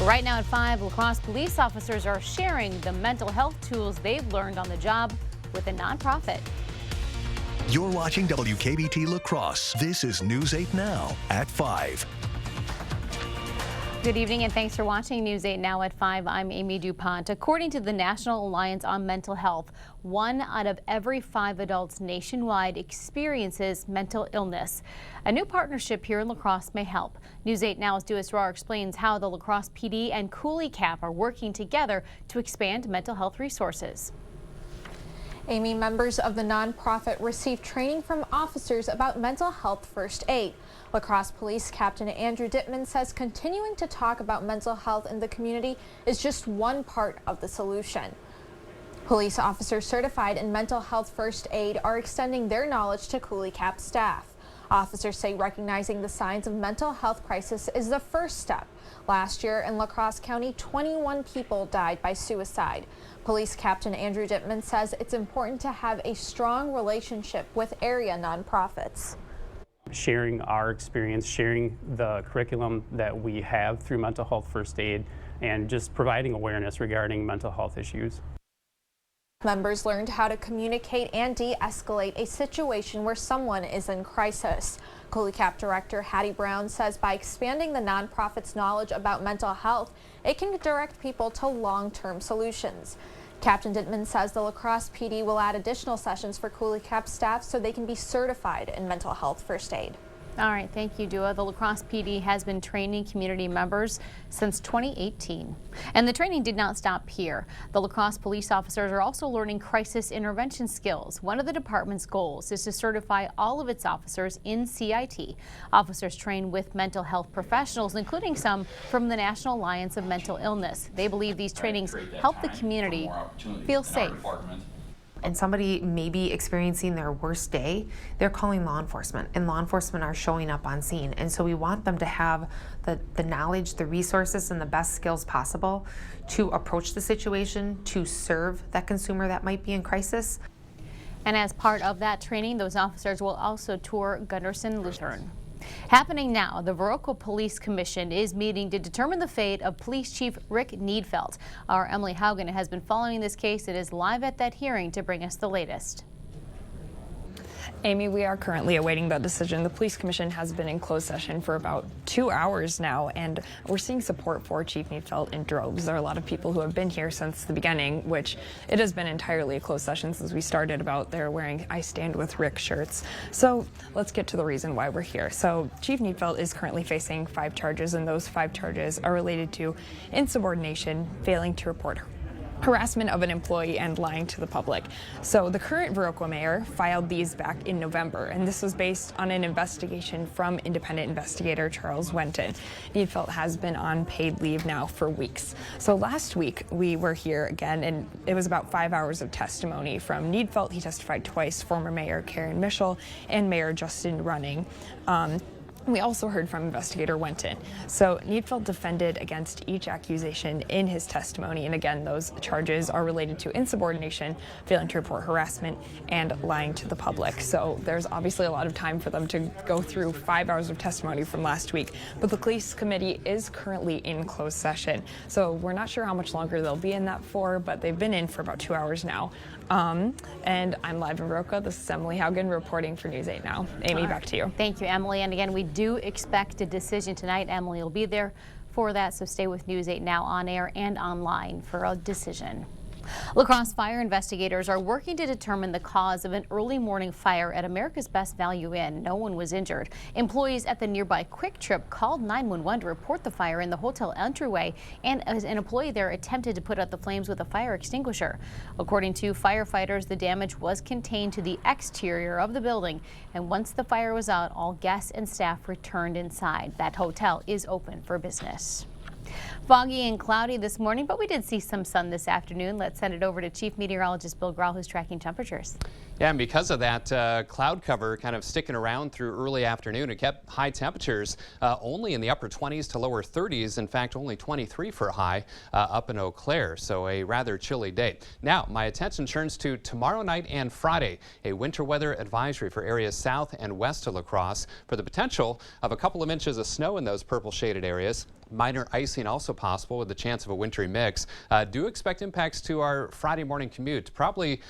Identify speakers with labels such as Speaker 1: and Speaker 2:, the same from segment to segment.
Speaker 1: Right now at 5, La Crosse police officers are sharing the mental health tools they've learned on the job with a nonprofit.
Speaker 2: You're watching WKBT La Crosse. This is News 8 Now at 5.
Speaker 1: Good evening and thanks for watching News 8 Now at 5. I'm Amy DuPont. According to the National Alliance on Mental Health, 1 out of every 5 adults nationwide experiences mental illness. A new partnership here in La Crosse may help. News 8 Now's Duas Rar explains how the La Crosse PD and Coulee CAP are working together to expand mental health resources.
Speaker 3: Amy, members of the nonprofit received training from officers about mental health first aid. La Crosse Police Captain Andrew Dittman says continuing to talk about mental health in the community is just one part of the solution. Police officers certified in mental health first aid are extending their knowledge to Coulee CAP staff. Officers say recognizing the signs of mental health crisis is the first step. Last year in La Crosse County, 21 people died by suicide. Police Captain Andrew Dittman says it's important to have a strong relationship with area nonprofits.
Speaker 4: Sharing our experience, sharing the curriculum that we have through mental health first aid, and just providing awareness regarding mental health issues.
Speaker 3: Members learned how to communicate and de-escalate a situation where someone is in crisis. Coulee CAP Director Hattie Brown says by expanding the nonprofit's knowledge about mental health, it can direct people to long-term solutions. Captain Dittman says the La Crosse PD will add additional sessions for Coulee CAP staff so they can be certified in mental health first aid.
Speaker 1: All right, thank you, Dua. The La Crosse PD has been training community members since 2018. And the training did not stop here. The La Crosse police officers are also learning crisis intervention skills. One of the department's goals is to certify all of its officers in CIT. Officers train with mental health professionals, including some from the National Alliance of Mental Illness. They believe these trainings help the community feel safe.
Speaker 5: And somebody may be experiencing their worst day, they're calling law enforcement, and law enforcement are showing up on scene. And so we want them to have the knowledge, the resources, and the best skills possible to approach the situation, to serve that consumer that might be in crisis.
Speaker 1: And as part of that training, those officers will also tour Gunderson Lutheran. Happening now, the Viroqua Police Commission is meeting to determine the fate of Police Chief Rick Needfelt. Our Emily Haugen has been following this case. It is live at that hearing to bring us the latest.
Speaker 6: Amy, we are currently awaiting that decision. The Police Commission has been in closed session for about 2 hours now, and we're seeing support for Chief Needfelt in droves. There are a lot of people who have been here since the beginning, which it has been entirely a closed session since we started about they're wearing I Stand With Rick shirts. So let's get to the reason why we're here. So Chief Needfelt is currently facing 5 charges, and those 5 charges are related to insubordination, failing to report harassment of an employee, and lying to the public. So the current Viroqua mayor filed these back in November, and this was based on an investigation from independent investigator Charles Wenton. Needfelt has been on paid leave now for weeks. So last week we were here again, and it was about 5 hours of testimony from Needfelt. He testified twice, former Mayor Karen Mischel and Mayor Justin Running. We also heard from investigator Wenton. So Needfelt defended against each accusation in his testimony, and again, those charges are related to insubordination, failing to report harassment, and lying to the public. So there's obviously a lot of time for them to go through 5 hours of testimony from last week, but the police committee is currently in closed session. So we're not sure how much longer they'll be in that for, but they've been in for about 2 hours now. And I'm live in Viroqua. This is Emily Haugen reporting for News 8 Now. Amy, back to you.
Speaker 1: Thank you, Emily. And again, we do expect a decision tonight. Emily will be there for that, so stay with News 8 Now on air and online for a decision. La Crosse fire investigators are working to determine the cause of an early morning fire at America's Best Value Inn. No one was injured. Employees at the nearby Quick Trip called 911 to report the fire in the hotel entryway, and an employee there attempted to put out the flames with a fire extinguisher. According to firefighters, the damage was contained to the exterior of the building, and once the fire was out, all guests and staff returned inside. That hotel is open for business. Foggy and cloudy this morning, but we did see some sun this afternoon. Let's send it over to Chief Meteorologist Bill Grau, who's tracking temperatures.
Speaker 7: Yeah, and because of that cloud cover kind of sticking around through early afternoon, it kept high temperatures only in the upper 20s to lower 30s. In fact, only 23 for a high up in Eau Claire, so a rather chilly day. Now, my attention turns to tomorrow night and Friday, a winter weather advisory for areas south and west of La Crosse for the potential of a couple of inches of snow in those purple shaded areas. Minor icing also possible with the chance of a wintry mix. Do expect impacts to our Friday morning commute, probably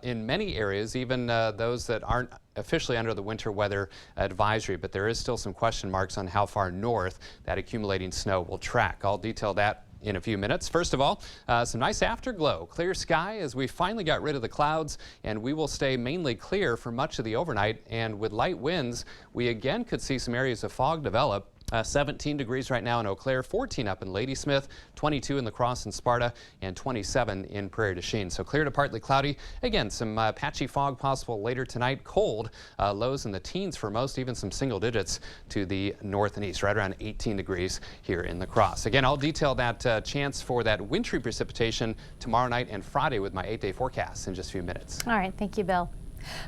Speaker 7: in many areas, even those that aren't officially under the winter weather advisory, but there is still some question marks on how far north that accumulating snow will track. I'll detail that in a few minutes. First of all, some nice afterglow. Clear sky as we finally got rid of the clouds, and we will stay mainly clear for much of the overnight. And with light winds, we again could see some areas of fog develop. 17 degrees right now in Eau Claire, 14 up in Ladysmith, 22 in La Crosse and Sparta, and 27 in Prairie du Chien. So clear to partly cloudy. Again, some patchy fog possible later tonight. Cold, lows in the teens for most, even some single digits to the north and east, right around 18 degrees here in La Crosse. Again, I'll detail that chance for that wintry precipitation tomorrow night and Friday with my 8-day forecast in just a few minutes.
Speaker 1: All right, thank you, Bill.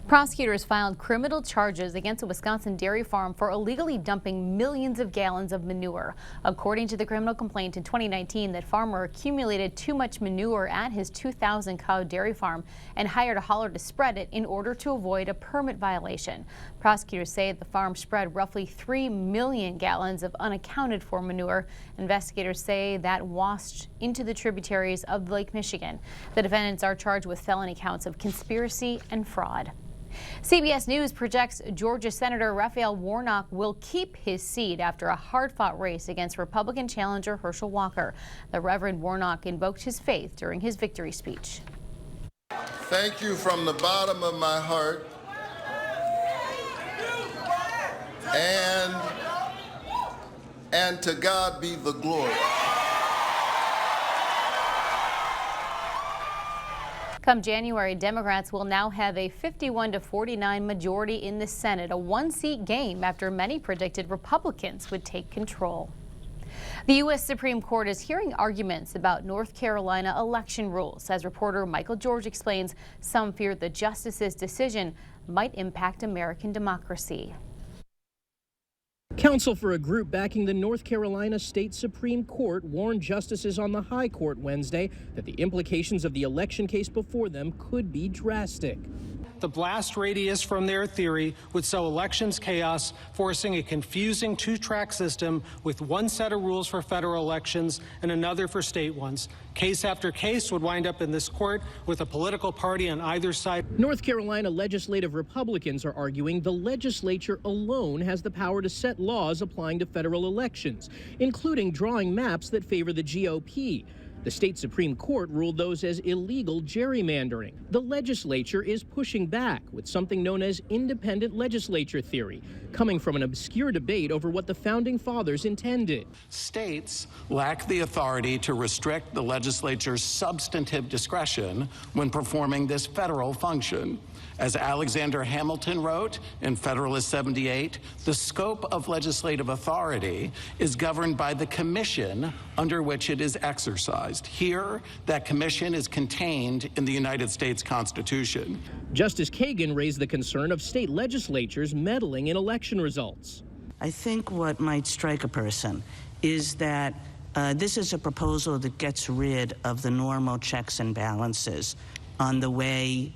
Speaker 1: Prosecutors filed criminal charges against a Wisconsin dairy farm for illegally dumping millions of gallons of manure. According to the criminal complaint in 2019, that farmer accumulated too much manure at his 2,000 cow dairy farm and hired a hauler to spread it in order to avoid a permit violation. Prosecutors say the farm spread roughly 3 million gallons of unaccounted for manure. Investigators say that washed into the tributaries of Lake Michigan. The defendants are charged with felony counts of conspiracy and fraud. CBS News projects Georgia Senator Raphael Warnock will keep his seat after a hard-fought race against Republican challenger Herschel Walker. The Reverend Warnock invoked his faith during his victory speech.
Speaker 8: Thank you from the bottom of my heart. And to God be the glory.
Speaker 1: Come January, Democrats will now have a 51-49 majority in the Senate, a one-seat game after many predicted Republicans would take control. The U.S. Supreme Court is hearing arguments about North Carolina election rules. As reporter Michael George explains, some fear the justice's decision might impact American democracy.
Speaker 9: Counsel for a group backing the North Carolina State Supreme Court warned justices on the High Court Wednesday that the implications of the election case before them could be drastic.
Speaker 10: The blast radius from their theory would sow elections chaos, forcing a confusing two-track system with one set of rules for federal elections and another for state ones. Case after case would wind up in this court with a political party on either side.
Speaker 9: North Carolina legislative Republicans are arguing the legislature alone has the power to set laws applying to federal elections, including drawing maps that favor the GOP. The state Supreme Court ruled those as illegal gerrymandering. The legislature is pushing back with something known as independent legislature theory, coming from an obscure debate over what the founding fathers intended.
Speaker 11: States lack the authority to restrict the legislature's substantive discretion when performing this federal function. As Alexander Hamilton wrote in Federalist 78, the scope of legislative authority is governed by the commission under which it is exercised. Here, that commission is contained in the United States Constitution.
Speaker 9: Justice Kagan raised the concern of state legislatures meddling in election results.
Speaker 12: I think what might strike a person is that this is a proposal that gets rid of the normal checks and balances on the way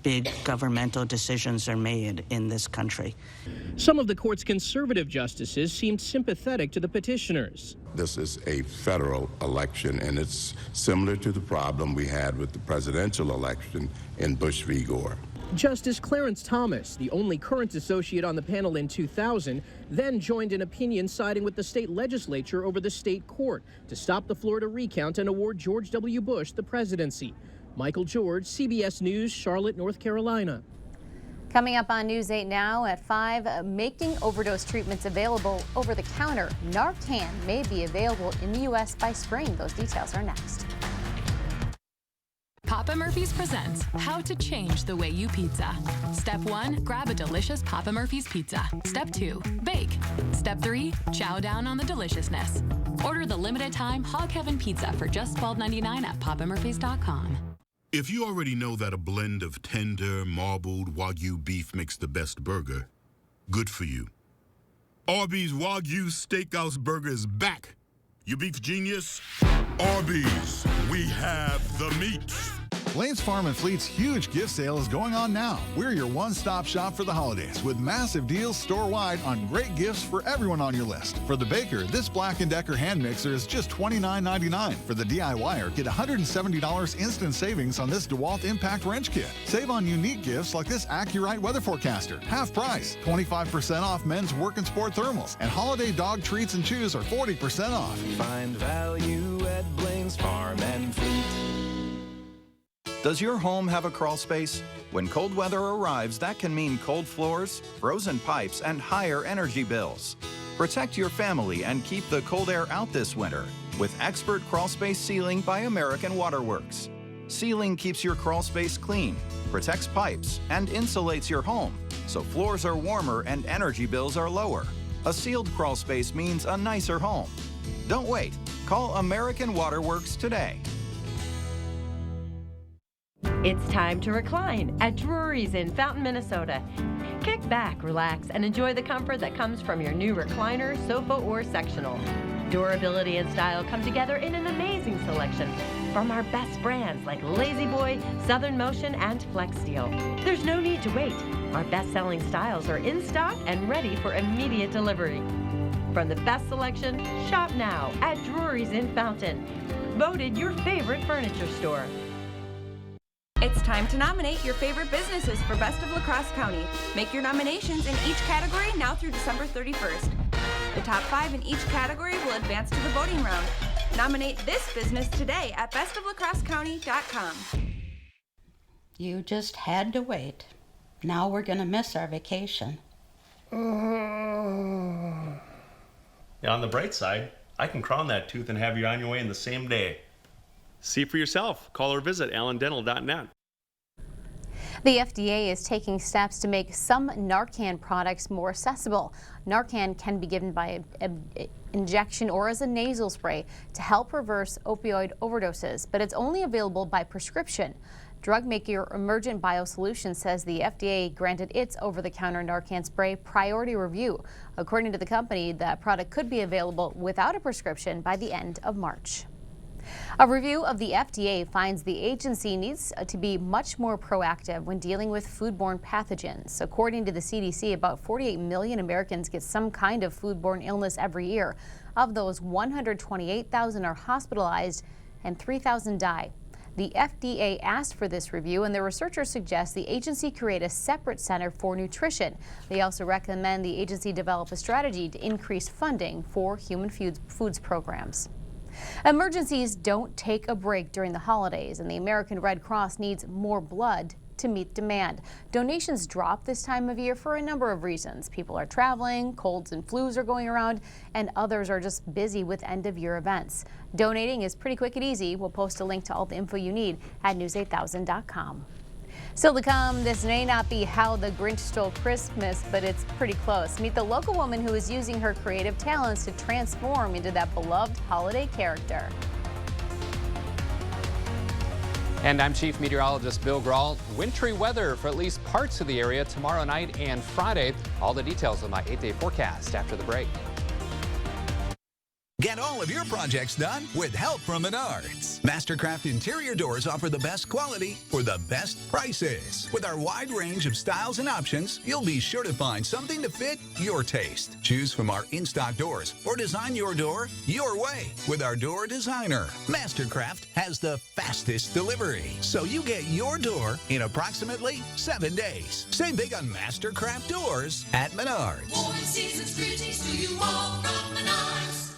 Speaker 12: big governmental decisions are made in this country.
Speaker 9: Some of the court's conservative justices seemed sympathetic to the petitioners.
Speaker 13: This is a federal election, and it's similar to the problem we had with the presidential election in Bush v. Gore.
Speaker 9: Justice Clarence Thomas, the only current associate on the panel in 2000, then joined an opinion siding with the state legislature over the state court to stop the Florida recount and award George W. Bush the presidency. Michael George, CBS News, Charlotte, North Carolina.
Speaker 1: Coming up on News 8 now at 5, making overdose treatments available over the counter. Narcan may be available in the U.S. by spring. Those details are next.
Speaker 14: Papa Murphy's presents How to Change the Way You Pizza. Step 1, grab a delicious Papa Murphy's pizza. Step 2, bake. Step 3, chow down on the deliciousness. Order the limited time Hog Heaven pizza for just $12.99 at papamurphys.com.
Speaker 15: If you already know that a blend of tender, marbled Wagyu beef makes the best burger, good for you. Arby's Wagyu Steakhouse Burger is back. You beef genius? Arby's, we have the meat.
Speaker 16: Blaine's Farm and Fleet's huge gift sale is going on now. We're your one-stop shop for the holidays with massive deals store-wide on great gifts for everyone on your list. For the baker, this Black & Decker hand mixer is just $29.99. For the DIYer, get $170 instant savings on this DeWalt Impact Wrench Kit. Save on unique gifts like this AccuRite weather forecaster, half price. 25% off men's work and sport thermals. And holiday dog treats and chews are 40% off.
Speaker 17: Find value at Blaine's Farm and Fleet. Does your home have a crawl space? When cold weather arrives, that can mean cold floors, frozen pipes, and higher energy bills. Protect your family and keep the cold air out this winter with Expert Crawl Space Sealing by American Waterworks. Sealing keeps your crawl space clean, protects pipes, and insulates your home, so floors are warmer and energy bills are lower. A sealed crawl space means a nicer home. Don't wait. Call American Waterworks today.
Speaker 18: It's time to recline at Drury's in Fountain, Minnesota. Kick back, relax, and enjoy the comfort that comes from your new recliner, sofa, or sectional. Durability and style come together in an amazing selection from our best brands like La-Z-Boy, Southern Motion, and FlexSteel. There's no need to wait. Our best-selling styles are in stock and ready for immediate delivery. From the best selection, shop now at Drury's in Fountain. Voted your favorite furniture store.
Speaker 19: It's time to nominate your favorite businesses for Best of La Crosse County. Make your nominations in each category now through December 31st. The top 5 in each category will advance to the voting round. Nominate this business today at bestoflacrossecounty.com.
Speaker 20: You just had to wait. Now we're going to miss our vacation.
Speaker 21: On the bright side, I can crown that tooth and have you on your way in the same day. See for yourself. Call or visit allendental.net.
Speaker 1: The FDA is taking steps to make some Narcan products more accessible. Narcan can be given by injection or as a nasal spray to help reverse opioid overdoses, but it's only available by prescription. Drug maker Emergent BioSolutions says the FDA granted its over-the-counter Narcan spray priority review. According to the company, that product could be available without a prescription by the end of March. A review of the FDA finds the agency needs to be much more proactive when dealing with foodborne pathogens. According to the CDC, about 48 million Americans get some kind of foodborne illness every year. Of those, 128,000 are hospitalized and 3,000 die. The FDA asked for this review, and the researchers suggest the agency create a separate center for nutrition. They also recommend the agency develop a strategy to increase funding for human foods programs. Emergencies don't take a break during the holidays, and the American Red Cross needs more blood to meet demand. Donations drop this time of year for a number of reasons. People are traveling, colds and flus are going around, and others are just busy with end-of-year events. Donating is pretty quick and easy. We'll post a link to all the info you need at news8000.com. Still to come, this may not be How the Grinch Stole Christmas, but it's pretty close. Meet the local woman who is using her creative talents to transform into that beloved holiday character.
Speaker 7: And I'm Chief Meteorologist Bill Grahl. Wintry weather for at least parts of the area tomorrow night and Friday. All the details of my 8-day forecast after the break.
Speaker 2: Get all of your projects done with help from Menards. Mastercraft Interior Doors offer the best quality for the best prices. With our wide range of styles and options, you'll be sure to find something to fit your taste. Choose from our in-stock doors or design your door your way with our door designer. Mastercraft has the fastest delivery, so you get your door in approximately 7 days. Save big on Mastercraft doors at Menards.
Speaker 22: All season's greetings to you all from Menards.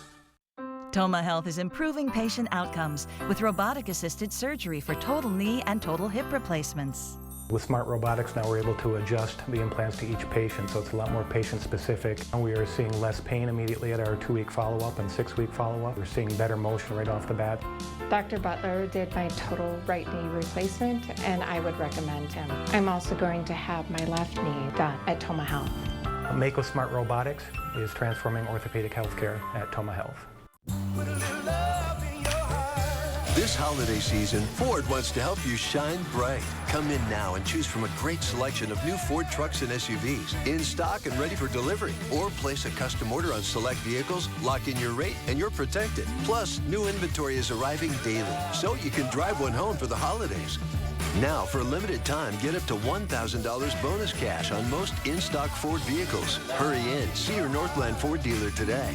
Speaker 23: Toma Health is improving patient outcomes with robotic-assisted surgery for total knee and total hip replacements.
Speaker 24: With smart robotics now we're able to adjust the implants to each patient, so it's a lot more patient-specific. We are seeing less pain immediately at our 2-week follow-up and 6-week follow-up. We're seeing better motion right off the bat.
Speaker 25: Dr. Butler did my total right knee replacement, and I would recommend him. I'm also going to have my left knee done at Toma Health.
Speaker 24: Mako Smart Robotics is transforming orthopedic healthcare at Toma Health.
Speaker 26: This holiday season, Ford wants to help you shine bright. Come in now and choose from a great selection of new Ford trucks and SUVs in stock and ready for delivery. Or place a custom order on select vehicles, lock in your rate, and you're protected. Plus, new inventory is arriving daily, so you can drive one home for the holidays. Now, for a limited time, get up to $1,000 bonus cash on most in-stock Ford vehicles. Hurry in. See your Northland Ford dealer today.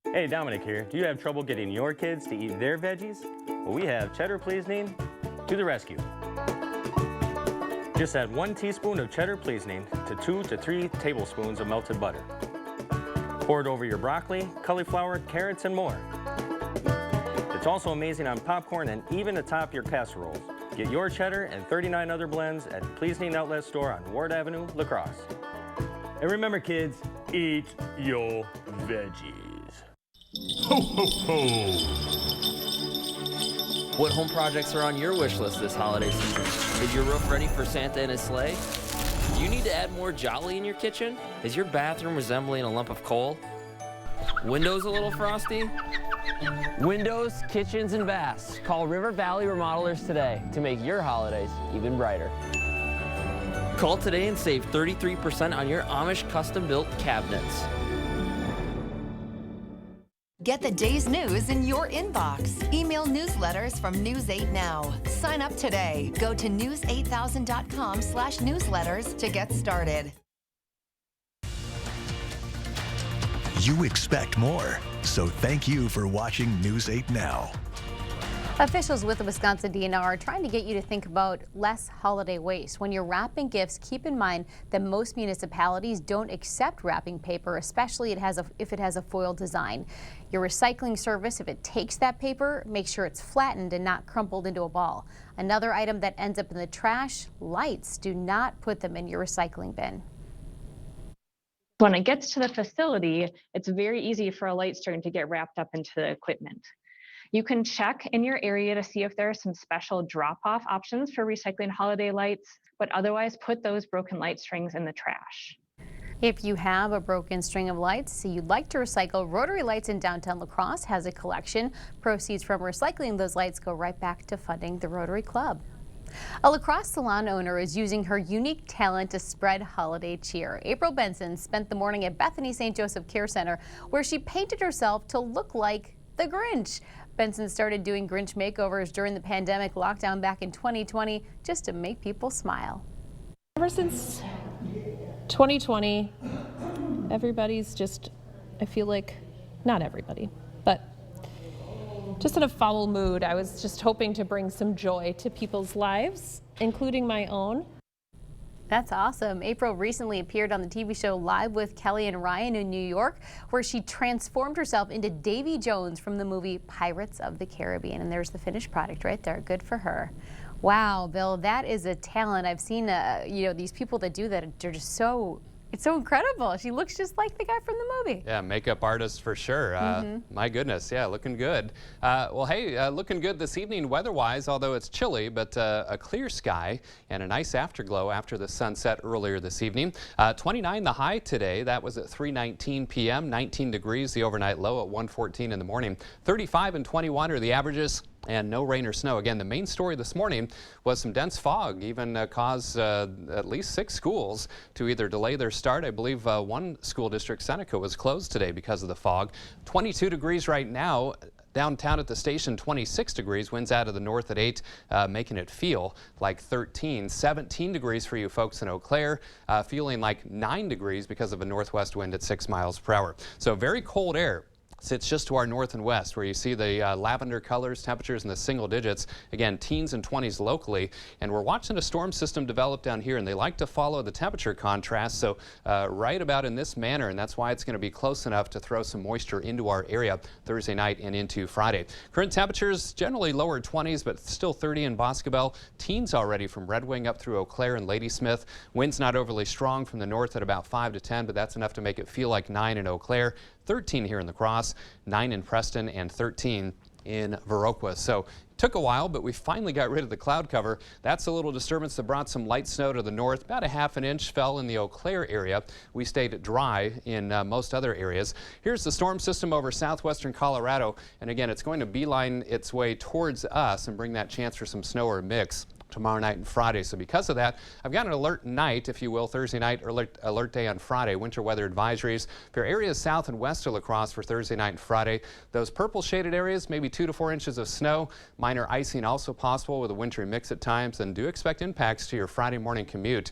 Speaker 3: Hey, Dominic here. Do you have trouble getting your kids to eat their veggies? Well, we have Cheddar Pleasing to the rescue. Just add 1 teaspoon of Cheddar Pleasing to 2 to 3 tablespoons of melted butter. Pour it over your broccoli, cauliflower, carrots, and more. It's also amazing on popcorn and even atop your casseroles. Get your cheddar and 39 other blends at Pleasing Outlet Store on Ward Avenue, La Crosse. And remember, kids, eat your veggies.
Speaker 4: Ho, ho, ho! What home projects are on your wish list this holiday season? Is your roof ready for Santa and his sleigh? Do you need to add more jolly in your kitchen? Is your bathroom resembling a lump of coal? Windows a little frosty?
Speaker 5: Windows, kitchens, and baths. Call River Valley Remodelers today to make your holidays even brighter.
Speaker 4: Call today and save 33% on your Amish custom-built cabinets.
Speaker 6: Get the day's news in your inbox. Email newsletters from News 8 Now. Sign up today. Go to news8000.com/newsletters to get started.
Speaker 8: You expect more, so thank you for watching News 8 Now.
Speaker 1: Officials with the Wisconsin DNR are trying to get you to think about less holiday waste. When you're wrapping gifts, keep in mind that most municipalities don't accept wrapping paper, especially if it has a foil design. Your recycling service, if it takes that paper, make sure it's flattened and not crumpled into a ball. Another item that ends up in the trash, lights. Do not put them in your recycling bin.
Speaker 10: When it gets to the facility, it's very easy for a light string to get wrapped up into the equipment. You can check in your area to see if there are some special drop-off options for recycling holiday lights, but otherwise put those broken light strings in the trash.
Speaker 1: If you have a broken string of lights you'd like to recycle, Rotary Lights in downtown La Crosse has a collection. Proceeds from recycling those lights go right back to funding the Rotary Club. A La Crosse salon owner is using her unique talent to spread holiday cheer. April Benson spent the morning at Bethany St. Joseph Care Center, where she painted herself to look like the Grinch. Benson started doing Grinch makeovers during the pandemic lockdown back in 2020 just to make people smile.
Speaker 27: Ever since 2020, everybody's just, I feel like, not everybody, but just in a foul mood. I was just hoping to bring some joy to people's lives, including my own.
Speaker 1: That's awesome. April recently appeared on the TV show Live with Kelly and Ryan in New York, where she transformed herself into Davy Jones from the movie Pirates of the Caribbean. And there's the finished product right there. Good for her. Wow, Bill, that is a talent. I've seen, these people that do that, they're just it's so incredible. She looks just like the guy from the movie.
Speaker 7: Yeah, makeup artist for sure. My goodness, yeah, looking good. Well, hey, looking good this evening weather-wise, although it's chilly, but a clear sky and a nice afterglow after the sunset earlier this evening. 29 the high today. That was at 3:19 p.m. 19 degrees the overnight low at 1:14 in the morning. 35 and 21 are the averages. And no rain or snow. Again, the main story this morning was some dense fog, even caused at least 6 schools to either delay their start. I believe one school district, Seneca, was closed today because of the fog. 22 degrees right now. Downtown at the station, 26 degrees, winds out of the north at 8, making it feel like 13. 17 degrees for you folks in Eau Claire, feeling like 9 degrees because of a northwest wind at 6 miles per hour. So very cold air sits just to our north and west, where you see the lavender colors, temperatures in the single digits. Again, teens and 20s locally. And we're watching a storm system develop down here, and they like to follow the temperature contrast. So right about in this manner, and that's why it's going to be close enough to throw some moisture into our area Thursday night and into Friday. Current temperatures generally lower 20s, but still 30 in Boscobel. Teens already from Red Wing up through Eau Claire and Ladysmith. Winds not overly strong from the north at about 5 to 10, but that's enough to make it feel like 9 in Eau Claire. 13 here in La Crosse, 9 in Preston, and 13 in Viroqua. So took a while, but we finally got rid of the cloud cover. That's a little disturbance that brought some light snow to the north. About a ½ inch fell in the Eau Claire area. We stayed dry in most other areas. Here's the storm system over southwestern Colorado. And again, it's going to beeline its way towards us and bring that chance for some snow or mix tomorrow night and Friday. So because of that, I've got an alert night, if you will, Thursday night, alert day on Friday. Winter weather advisories for areas south and west of La Crosse for Thursday night and Friday. Those purple shaded areas, maybe 2 to 4 inches of snow. Minor icing also possible with a wintry mix at times, and do expect impacts to your Friday morning commute,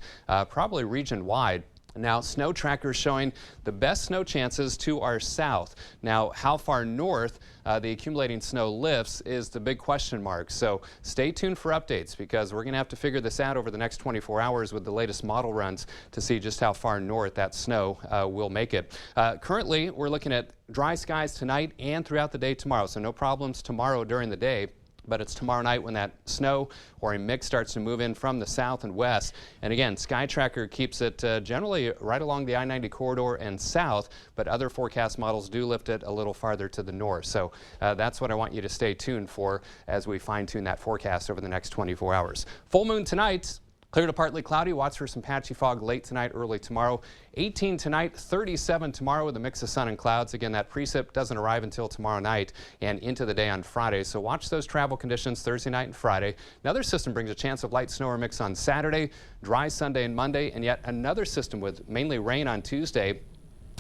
Speaker 7: probably region-wide. Now, snow trackers showing the best snow chances to our south. Now, how far north the accumulating snow lifts is the big question mark. So stay tuned for updates, because we're going to have to figure this out over the next 24 hours with the latest model runs to see just how far north that snow will make it. Currently, we're looking at dry skies tonight and throughout the day tomorrow. So no problems tomorrow during the day. But it's tomorrow night when that snow or a mix starts to move in from the south and west. And again, Sky Tracker keeps it generally right along the I-90 corridor and south, but other forecast models do lift it a little farther to the north. So that's what I want you to stay tuned for as we fine-tune that forecast over the next 24 hours. Full moon tonight. Clear to partly cloudy. Watch for some patchy fog late tonight, early tomorrow. 18 tonight, 37 tomorrow with a mix of sun and clouds. Again, that precip doesn't arrive until tomorrow night and into the day on Friday. So watch those travel conditions Thursday night and Friday. Another system brings a chance of light snow or mix on Saturday, dry Sunday and Monday, and yet another system with mainly rain on Tuesday,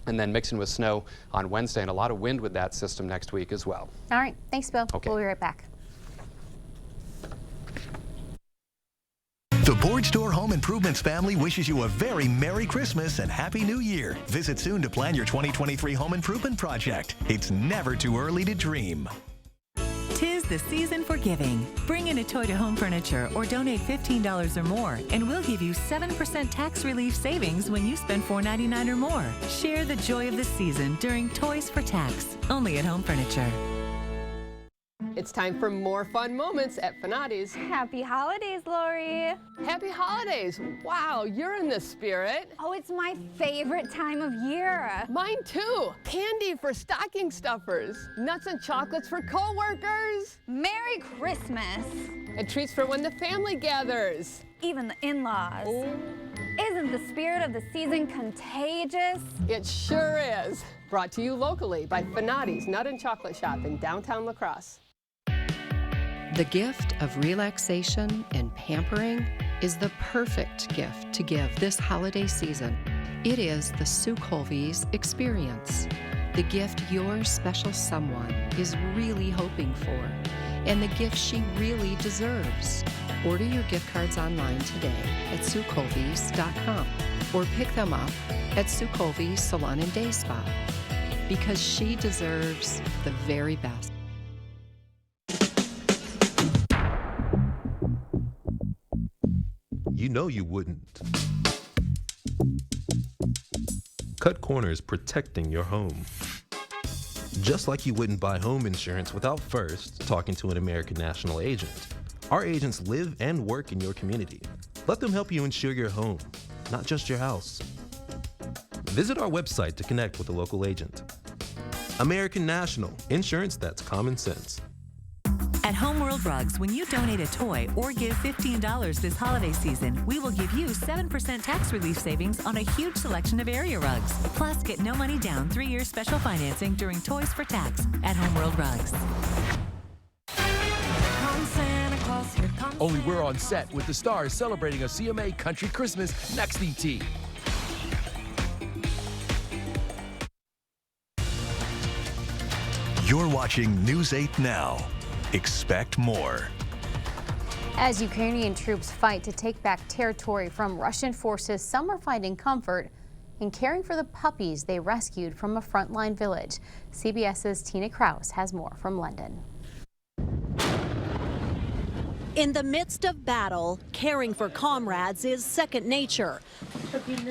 Speaker 7: and then mixing with snow on Wednesday, and a lot of wind with that system next week as well.
Speaker 1: All right. Thanks, Bill.
Speaker 7: Okay.
Speaker 1: We'll be right back.
Speaker 8: The Board Store Home Improvements family wishes you a very Merry Christmas and Happy New Year. Visit soon to plan your 2023 home improvement project. It's never too early to dream.
Speaker 23: 'Tis the season for giving. Bring in a toy to Home Furniture or donate $15 or more, and we'll give you 7% tax relief savings when you spend $4.99 or more. Share the joy of the season during Toys for Tax, only at Home Furniture.
Speaker 9: It's time for more fun moments at Fanati's.
Speaker 11: Happy holidays, Lori.
Speaker 9: Happy holidays. Wow, you're in the spirit.
Speaker 11: Oh, it's my favorite time of year.
Speaker 9: Mine too. Candy for stocking stuffers. Nuts and chocolates for coworkers.
Speaker 11: Merry Christmas.
Speaker 9: And treats for when the family gathers.
Speaker 11: Even the in-laws. Isn't the spirit of the season contagious?
Speaker 9: It sure is. Brought to you locally by Fanati's Nut and Chocolate Shop in downtown La Crosse.
Speaker 12: The gift of relaxation and pampering is the perfect gift to give this holiday season. It is the Sue Colby's experience, the gift your special someone is really hoping for, and the gift she really deserves. Order your gift cards online today at SueColby's.com or pick them up at Sue Colby's Salon and Day Spa, because she deserves the very best.
Speaker 13: You know you wouldn't. Cut corners protecting your home. Just like you wouldn't buy home insurance without first talking to an American National agent. Our agents live and work in your community. Let them help you insure your home, not just your house. Visit our website to connect with a local agent. American National, insurance that's common sense.
Speaker 23: At Homeworld Rugs, when you donate a toy or give $15 this holiday season, we will give you 7% tax relief savings on a huge selection of area rugs. Plus, get no money down 3-year special financing during Toys for Tax at Homeworld Rugs.
Speaker 14: Only we're on set with the stars celebrating a CMA Country Christmas next ET.
Speaker 8: You're watching News 8 Now. Expect more.
Speaker 1: As Ukrainian troops fight to take back territory from Russian forces, some are finding comfort in caring for the puppies they rescued from a frontline village. CBS's Tina Kraus has more from London.
Speaker 15: In the midst of battle, caring for comrades is second nature.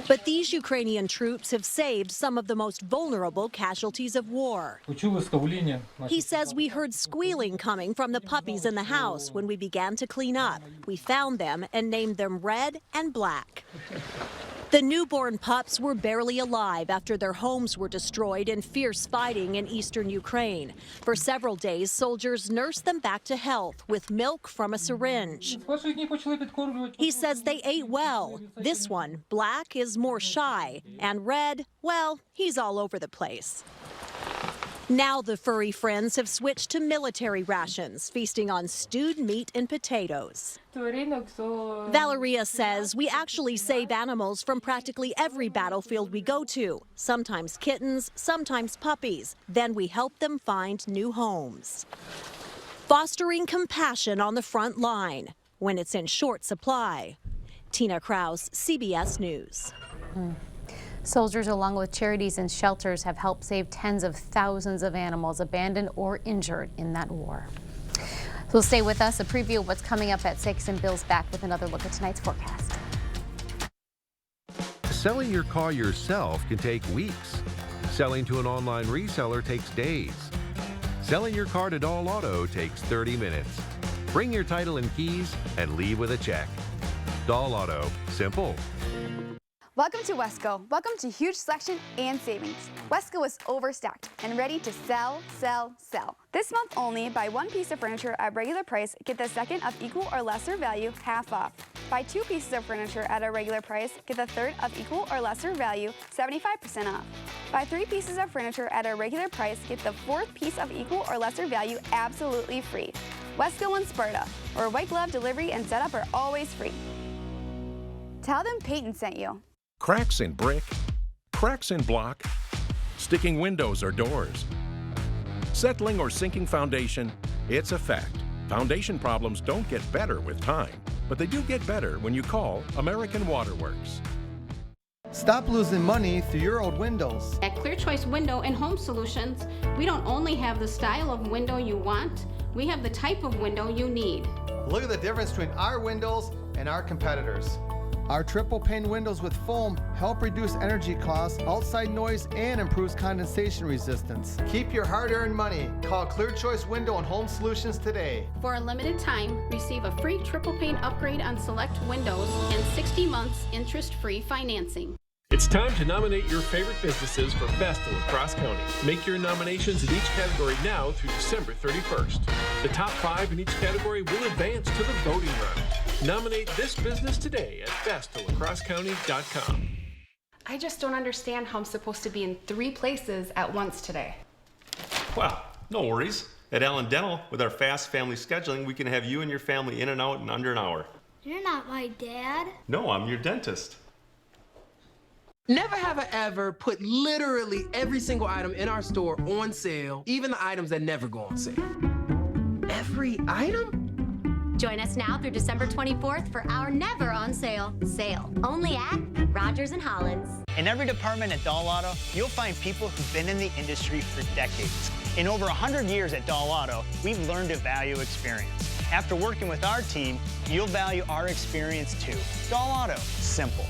Speaker 15: But these Ukrainian troops have saved some of the most vulnerable casualties of war. He says we heard squealing coming from the puppies in the house when we began to clean up. We found them and named them Red and Black. The newborn pups were barely alive after their homes were destroyed in fierce fighting in eastern Ukraine. For several days, soldiers nursed them back to health with milk from a syringe. He says they ate well. This one, Black, is more shy, and Red, well, he's all over the place. Now the furry friends have switched to military rations, feasting on stewed meat and potatoes. Valeria says we actually save animals from practically every battlefield we go to, sometimes kittens, sometimes puppies. Then we help them find new homes. Fostering compassion on the front line when it's in short supply. Tina Kraus, CBS News.
Speaker 1: Soldiers, along with charities and shelters, have helped save tens of thousands of animals abandoned or injured in that war. So stay with us. A preview of what's coming up at 6, and Bill's back with another look at tonight's forecast.
Speaker 2: Selling your car yourself can take weeks. Selling to an online reseller takes days. Selling your car to Doll Auto takes 30 minutes. Bring your title and keys and leave with a check. Doll Auto, simple.
Speaker 16: Welcome to Wesco. Welcome to huge selection and savings. Wesco is overstocked and ready to sell, sell, sell. This month only, buy one piece of furniture at regular price, get the second of equal or lesser value half off. Buy 2 pieces of furniture at a regular price, get the third of equal or lesser value 75% off. Buy 3 pieces of furniture at a regular price, get the 4th piece of equal or lesser value absolutely free. Wesco and Sparta, where white glove delivery and setup are always free. Tell them Peyton sent you.
Speaker 17: Cracks in brick, cracks in block, sticking windows or doors. Settling or sinking foundation, it's a fact. Foundation problems don't get better with time, but they do get better when you call American Waterworks.
Speaker 18: Stop losing money through your old windows.
Speaker 19: At Clear Choice Window and Home Solutions, we don't only have the style of window you want, we have the type of window you need.
Speaker 18: Look at the difference between our windows and our competitors. Our triple pane windows with foam help reduce energy costs, outside noise, and improves condensation resistance. Keep your hard-earned money. Call Clear Choice Window and Home Solutions today.
Speaker 19: For a limited time, receive a free triple pane upgrade on select windows and 60 months interest-free financing.
Speaker 20: It's time to nominate your favorite businesses for Best of La Crosse County. Make your nominations in each category now through December 31st. The top 5 in each category will advance to the voting round. Nominate this business today at bestlacrossecounty.com.
Speaker 21: I just don't understand how I'm supposed to be in 3 places at once today.
Speaker 28: Well, no worries. At Allen Dental, with our fast family scheduling, we can have you and your family in and out in under an hour.
Speaker 29: You're not my dad.
Speaker 28: No, I'm your dentist.
Speaker 30: Never have I ever put literally every single item in our store on sale, even the items that never go on sale. Every item?
Speaker 31: Join us now through December 24th for our never on sale sale. Only at Rogers and Hollins.
Speaker 32: In every department at Doll Auto, you'll find people who've been in the industry for decades. In over 100 years at Doll Auto, we've learned to value experience. After working with our team, you'll value our experience too. Doll Auto, simple.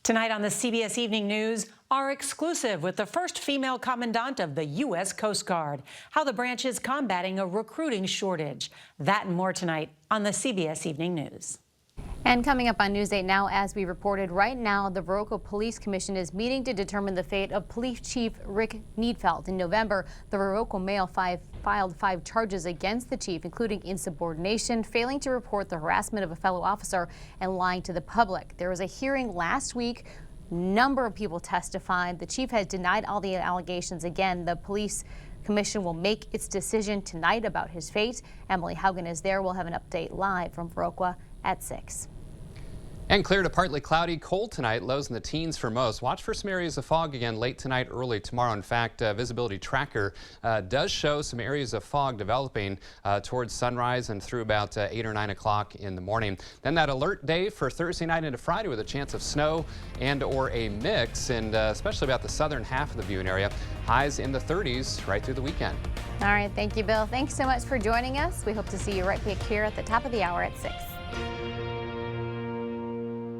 Speaker 33: Tonight on the CBS Evening News, our exclusive with the first female commandant of the U.S. Coast Guard. How the branch is combating a recruiting shortage. That and more tonight on the CBS Evening News.
Speaker 1: And coming up on News 8 now, as we reported right now, the Viroqua Police Commission is meeting to determine the fate of Police Chief Rick Needfeld. In November, the Viroqua Mail filed 5 charges against the chief, including insubordination, failing to report the harassment of a fellow officer, and lying to the public. There was a hearing last week. Number of people testified. The chief has denied all the allegations. Again, the police commission will make its decision tonight about his fate. Emily Haugen is there. We'll have an update live from Viroqua at 6.
Speaker 7: And clear to partly cloudy, cold tonight, lows in the teens for most. Watch for some areas of fog again late tonight, early tomorrow. In fact, visibility tracker does show some areas of fog developing towards sunrise and through about 8 or 9 o'clock in the morning. Then that alert day for Thursday night into Friday with a chance of snow and or a mix, and especially about the southern half of the viewing area. Highs in the 30s right through the weekend.
Speaker 1: All right, thank you, Bill. Thanks so much for joining us. We hope to see you right back here at the top of the hour at 6.